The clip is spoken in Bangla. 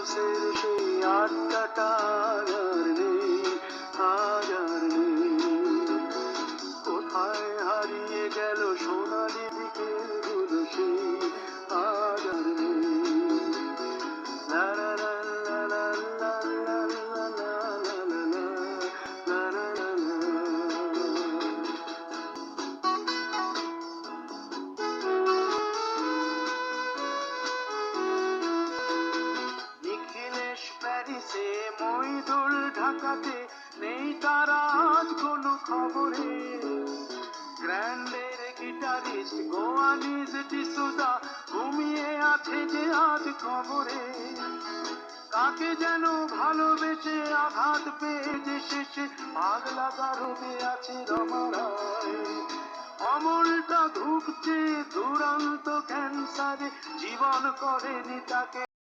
ব্লুসের সেই আড্ডাটা আর নেই, আজ আর নেই। কোথায় হারিয়ে গেল সোনালি দিকেগুলো সেই আজ আর নেই। লা লা লা লা লা লা লা লা লা লা লা লা লা লা লা। নিখিলেশ প্যারিসে, মইদুল ঢাকাতে, নেই তারা আজ কোনো খবরে। গ্র্যান্ডের গিটারিস্ট গোয়ানিজ ডিসুজা ঘুমিয়ে আছে যে আজ খবরে। কাকে যেন ভালোবেসে আঘাত পেয়ে যে শেষে পাগলা গারদে আছে রমা রায়। অমলটা ধুকছে দুরন্ত ক্যান্সারে, জীবন করেনি তাকে